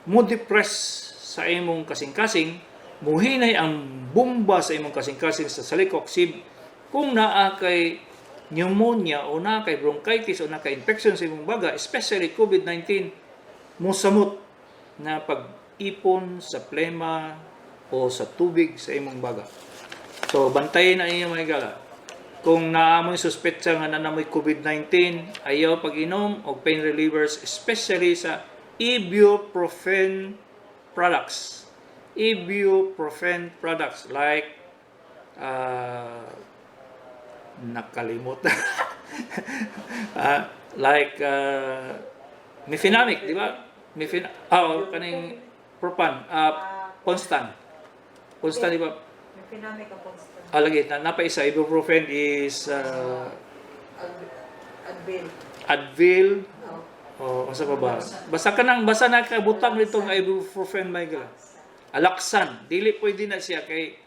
mo depress sa imong kasing-kasing, muhinay ang bomba sa imong kasing-kasing sa celecoxib kung naa kay pneumonia o naa kay bronchitis o naa kay infection sa imong baga, especially COVID-19, musamot na pag-ipon sa plema o sa tubig sa imong baga. So bantayin na inyo mga gala. Kung naamoy suspetsa nga nanamoy COVID-19, ayaw pag-inom og pain relievers, especially sa ibuprofen products. Ibuprofen products like nakalimot. Like mefenamic, di ba? Kaning propan, Constant. Constant, di ba? Mefenamic ang Constant. Lagi na napaisa ibuprofen is Advil. Asa pa ba? Basta nakabutang nitong ibuprofen may gala. Alaksan, dili pwede na siya kay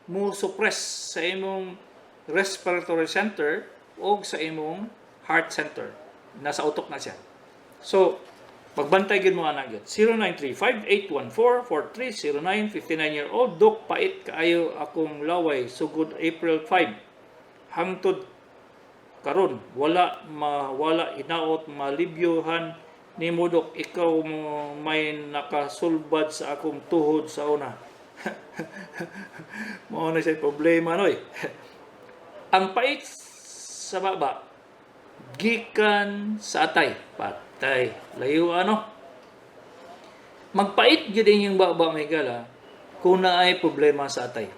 mo suppress sa imong respiratory center o sa imong heart center. Nasa utok na siya. So, pagbantay gid mo ana gyud. 0935-814-4309, 59-year-old Dok, pait kaayo akong laway sugod April 5. Hangtod karon wala inaot malibyohan nimo Dok, ikaw mo may nakasulbad sa akong tuhod sa una. Mao na siya problema noy. Ang pait sa baba gikan sa atay. Patay. Layo ano? Magpait gyud inyong baba may gala kung naay problema sa atay.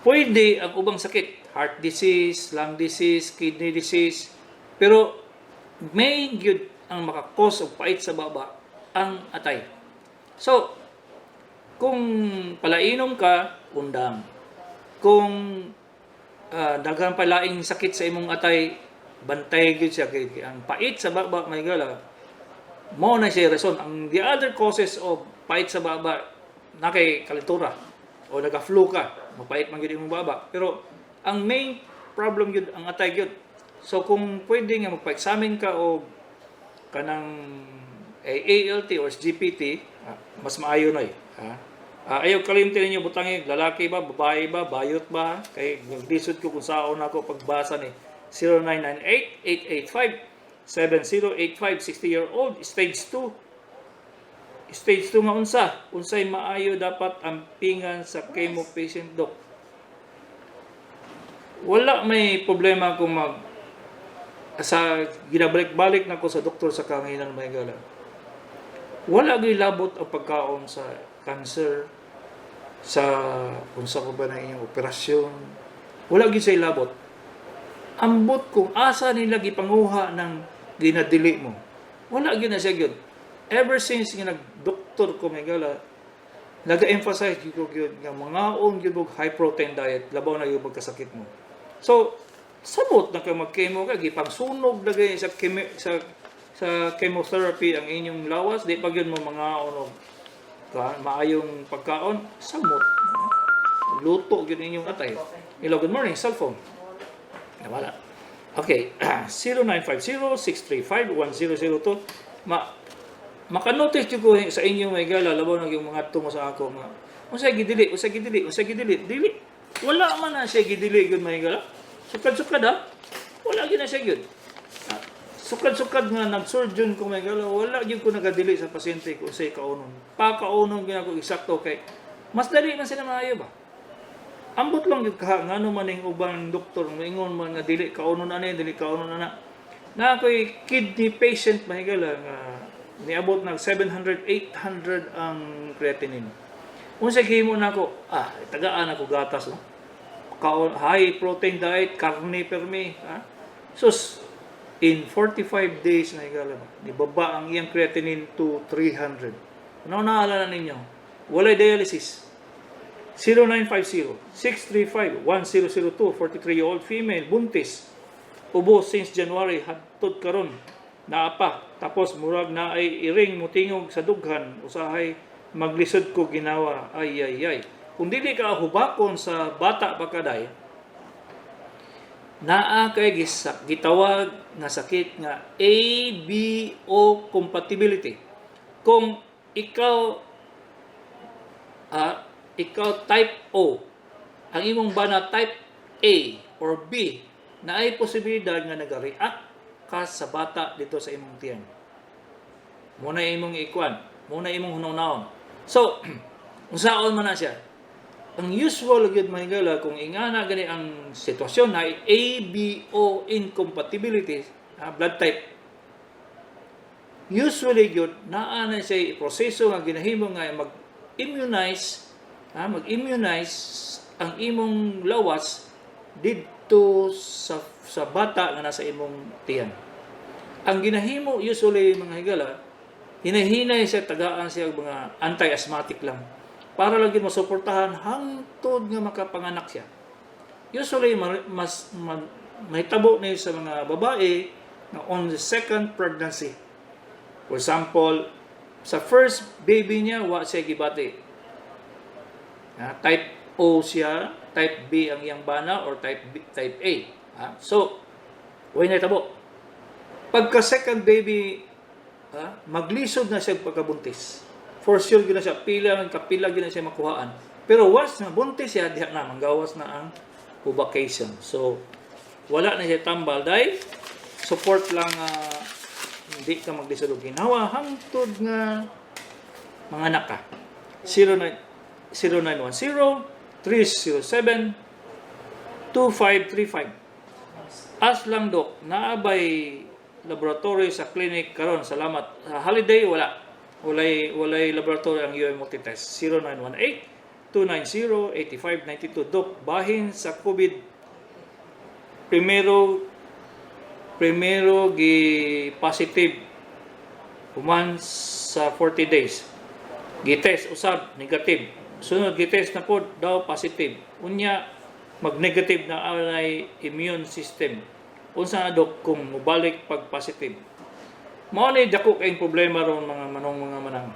Pwede ang ubang sakit, heart disease, lung disease, kidney disease, pero may gyud ang makakos og pait sa baba ang atay. So, kung palainom ka, undang. Kung daghan palaing sakit sa imong atay, bantay gyud siya kay ang pait sa baba may gala. Mao na siya rason. Ang the other causes of pait sa baba na kay kalentura o naka-flu ka, mapait man gyud imong baba. Pero ang main problem gyud ang atay gyud. So kung pwede nga magpa-examine ka o kanang ALT or GPT, mas maayo na ayaw kalimtin ninyo butangi, lalaki ba, babae ba, bayot ba, kay nagdisod ko kung saan ako pagbasa ni 0998-885-7085, 60-year-old, stage 2. Stage 2 nga unsay maayo dapat ampingan sa chemo patient, doc. Wala may problema kung sa ginabalik-balik na ko sa doktor sa kanginan may gala. Wala gilabot ang pagkaon sa cancer, sa unsa ko ba na inyong operasyon. Wala gid sa ilabot. Ambot kung asa nila gipanguha ng ginadili mo. Wala gid na siya gyud. Ever since nga nag-doktor ko may gala, nag-emphasize ko gyud nga mangaon gyud og high protein diet labaw na gyud pagkasakit mo. So, sabot na kayo mag-chemo ka, gipangsunog na kayo sa chemotherapy ang inyong lawas, di pag yun mo mangaon og maayong pagkaon, samot. Luto yun inyong atay. Hello, good morning, cellphone. Nawala. Okay, 0950-635-1002. Makanotice ko sa inyo may gala, labaw na yung mga tungo sa ako. Usay gidili. Dili. Wala man na siya gidili yun may gala. Sukad-sukad ha. Wala yun na siya yun. Sukad-sukad nga nag-surgeon ko may gala. Wala yun ko nagadili sa pasyente kung sa'y kaunon. Pakaunon ginako eksakto kay mas dali man sila maayo ba? Ambot lang yung kaha. Nga naman yung ubang doktor. Maingon man nga dili kaunon na dili kaunon na. Na ako'y kidney patient may gala nga niabot ng 700, 800 ang creatinine. Kung sa chemo na ako, tagaan ako gatas. No? High protein diet, karne permi. So, in 45 days na higala ba, nibaba ang iyang creatinine to 300. Ano naalala ninyo? Walay dialysis. 0950-635-1002, 43-year-old female, buntis. Ubo since January, hadtod karon naapa. Tapos murag na ay iring mutingog sa dughan, usahay maglisod ko ginawa. Ay. Kung dili ka hubakon sa bata pa kaday, naa kay gitawag nga sakit nga ABO compatibility. Kung ikaw type O, ang imong bana type A or B, na ay posibilidad nga nag-react ka sa bata dito sa imong tiyan. Muna imong ikuan, muna imong hunaw-naon. So, unsaon man na siya. Ang usual gyud mahigala kung ingana gani ang sitwasyon na ABO incompatibility, blood type. Usually gyud naa na siya proseso nga ginahimo nga mag-immunize ang imong lawas didto sa bata nga nasa imong tiyan. Ang ginahimo usually mga higala, hinahinay siya, tagaan siya mga anti-asthmatic lang para lagi masuportahan hangtod nga makapanganak siya. Usually may tabo na sa mga babae na on the second pregnancy. For example, sa first baby niya wa siya gibati. Type O siya, type B ang iyang bana or type A. So, way na tabo. Pagka second baby, maglisod na siya pagkabuntis. For sure gina siya, kapila gina siya makuhaan. Pero once na buntis siya, diha na, manggawas na ang pubacation. So, wala na siya tambal. Dahil, support lang, hindi ka maglisod og ginawa, hangtod nga mga anak ka. 0910-307-2535. As lang dok, naabay laboratory sa clinic karon. Salamat. Sa holiday wala. Walay laboratory ang UM multitest. 0918-290-8592. Dok, bahin sa COVID. Primero positive. Human sa 40 days. Gitest usab negative. Sunod gitest na po daw positive. Unya mag-negative na alay immune system. Unsa na dok kung mubalik pag positive? Mao ni dako kay problema ron mga manang.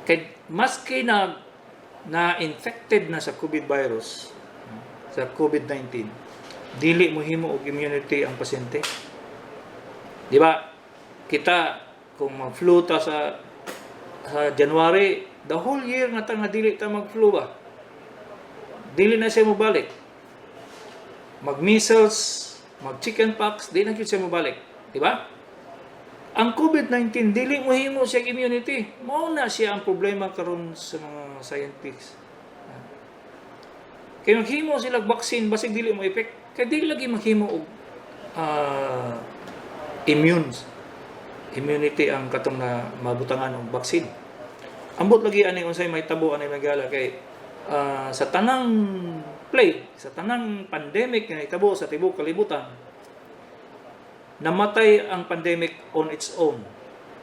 Kay maski na infected na sa COVID virus, sa COVID-19, dili mo himo og immunity ang pasyente. Di ba? Kita kung mag-flu ta sa January, the whole year nga dili ta mag-flu ba? Dili na siya mabalik. mag-measles, mag-chickenpox, di na gyud siya mabalik, di ba? Ang COVID-19 dili mo himo siya immunity. Mao na siya ang problema karon sa mga scientists. Kaya maghimo sila vaccine basig dili mo effect, kay dili lagi maghimo og immunity ang katong na mabutangan og vaccine. Ambot lagi ani unsay may tabo ani magala kay sa tanang plague, sa tanang pandemic nga itabo sa tibuok kalibutan, namatay ang pandemic on its own.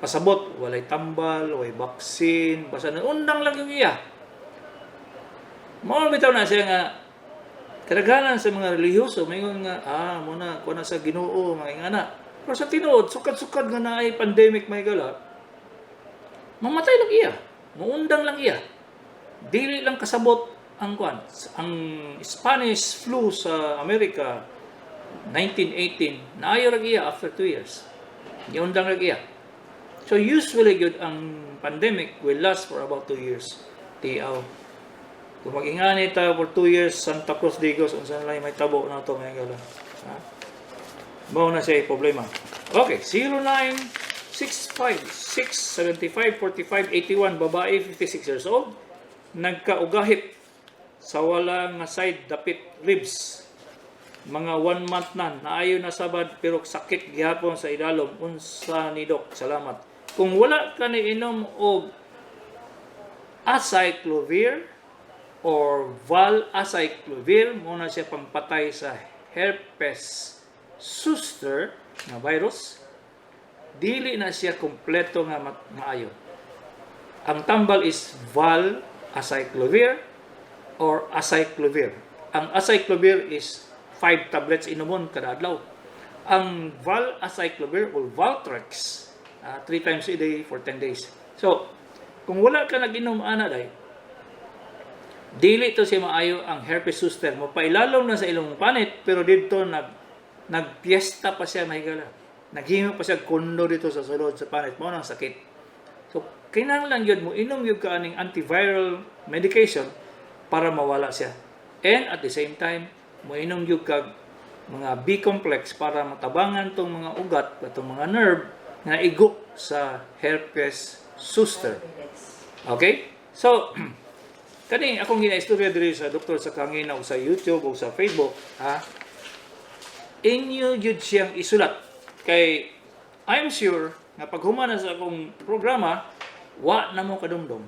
Pasabot, walay tambal, walay vaccine, basta undang lang yung iya. Mao bitaw na siya nga kadaghanan sa mga relihiyoso mayngon nga muna kuha na sa Ginoo mga ingana. Pero sa tinuod sukad-sukad nga naay pandemic may gala, mamatay lang iya, muundang lang iya. Dili lang kasabot ang Spanish flu sa Amerika 1918 naayo ra iya after 2 years. Giundang ra iya. So usually good ang pandemic will last for about 2 years. Tiaw. Kung mag-ingani ta for 2 years, Santa Cruz Digos unsa na may tabo na to may gala. Mao na siya problema. Okay, 0965-675-4581, babae 56 years old, nagkaugahit sa wala nga side dapit ribs. Mga 1 month na, naayo na sabad pero sakit gihapon sa idalom. Unsa ni Doc? Salamat. Kung wala ka ni inom og acyclovir or valacyclovir, muna siya pampatay sa herpes zoster na virus, dili na siya kompleto nga maayo. Ang tambal is valacyclovir or acyclovir. Ang acyclovir is 5 tablets inumon kada adlaw. Ang valacyclovir or Valtrex 3 times a day for 10 days. So, kung wala ka nag-inom ana day, dili to siya maayo ang herpes zoster. Mapailalom na sa ilong panit pero dito nagpiesta pa siya mahigala. Naghimo pa siya kondo dito sa sulod sa panit mo nang sakit. So, kinahanglan yun mo inom yung kaaning antiviral medication para mawala siya. And at the same time, mo inom yung kag mga B-complex para matabangan tong mga ugat, itong mga nerve na igo sa herpes zoster. Okay? So, kani akong ginaistorya diri sa doktor sa Kangina o sa YouTube o sa Facebook, inyo yun siyang isulat. Kay I'm sure na pag humana sa akong programa, wa na mo kadumdum.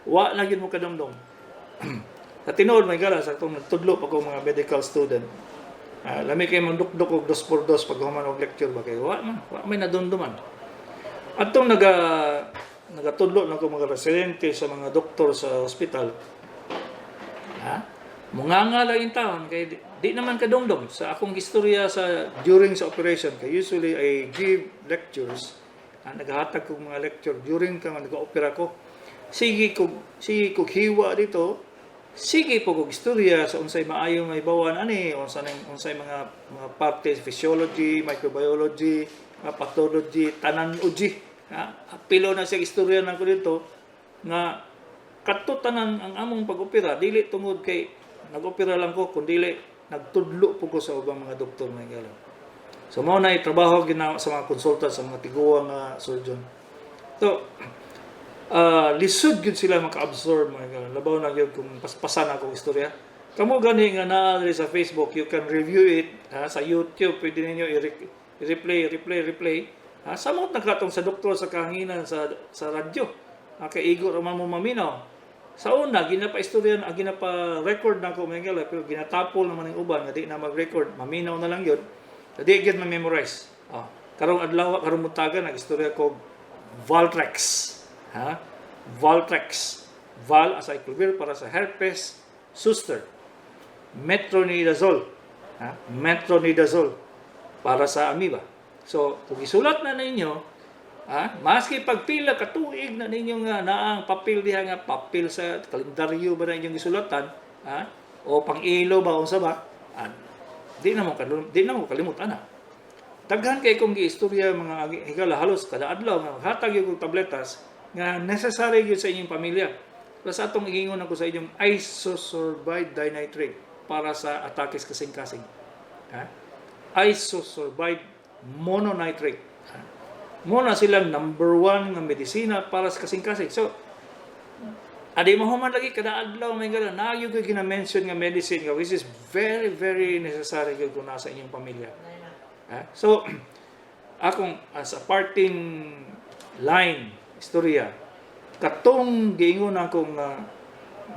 Wa na yun mo kadumdum. Sa tinuod may gala sa itong nagtudlo pa kong mga medical student. Lami kayo mong dukduk og 2x2 pag humana og lecture ba kayo? Wa may nadumduman. At itong nagatudlo na kong mga residente sa mga doktor sa hospital, munganga lang yung taon, kaya di naman kadumdum. Sa akong istorya during sa operation, kaya usually I give lectures, naghahatag kong mga lecture during ka nag-opera ko. Sige ko hiwa dito, sige po kong istorya sa unsay maayong may bawan, unsay mga partes, physiology, microbiology, pathology, tanan uji. Pilo na siya istorya na ko dito, nga katutanan ang among pag-opera, dili tungod kay nag-opera lang ko, kundi nagtudlo po ko sa ubang mga doktor na gala. So, mao na trabaho ginawa sa mga consultant, sa mga tiguang surgeon. So, lisod yun sila maka-absorb mga gala. Labaw na yun kung paspasan akong istorya. Kamu gani nga naadri sa Facebook, you can review it. Sa YouTube, pwede ninyo i-replay. Samot na katong sa doktor sa kahanginan sa radyo. Kay Igor naman mo maminaw. Sa una, ginapa-istorya, ginapa-record na ako, pero ginatapol naman yung uban, nga di na mag-record, maminaw na lang yun, di agad ma-memorize. Karong adlaw, karong mutagan, nag-istorya ko, Valtrex. Valtrex. Valacyclovir para sa herpes zoster. Metronidazole. Metronidazole para sa amoeba. So, kung isulat na ninyo, maski pagpila katuig na ninyo nga naang papel diha nga papel sa kalendaryo ba na inyong isulatan, o pang-ilo ba unsa ba, di na mo kalimutan na. Daghan kay kong giistorya mga higala halos kada adlaw nga hatag yung tabletas nga necessary gyud sa inyong pamilya. Plus atong igingon ako sa inyong isosorbide dinitrate. para sa atakes kasing-kasing. Ha? Isosorbide mononitrate. Ha? Muna silang number 1 nga medisina para sa kasing-kasing. So, adi mo human lagi kada adlaw may gala na yung gina-mention nga medicine nga which is very very necessary gyud kung nasa inyong pamilya. So akong as a parting line istorya katong giingon akong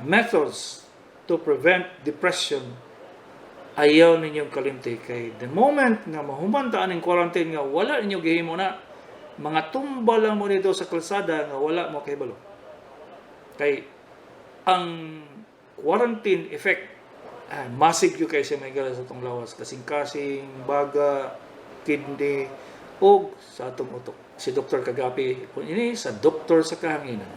methods to prevent depression ayaw ninyong kalimti kay the moment nga mahuman ta aning quarantine nga wala ninyo gihimo na mga tumba lang mo dito sa kalsada nga wala mo kahibalo. Kay ang quarantine effect massive yung kayo sa may gala sa itong lawas kasing-kasing, baga, kidney o sa atong utok. Si Dr. Kagapi, ini sa doktor sa kahanginan.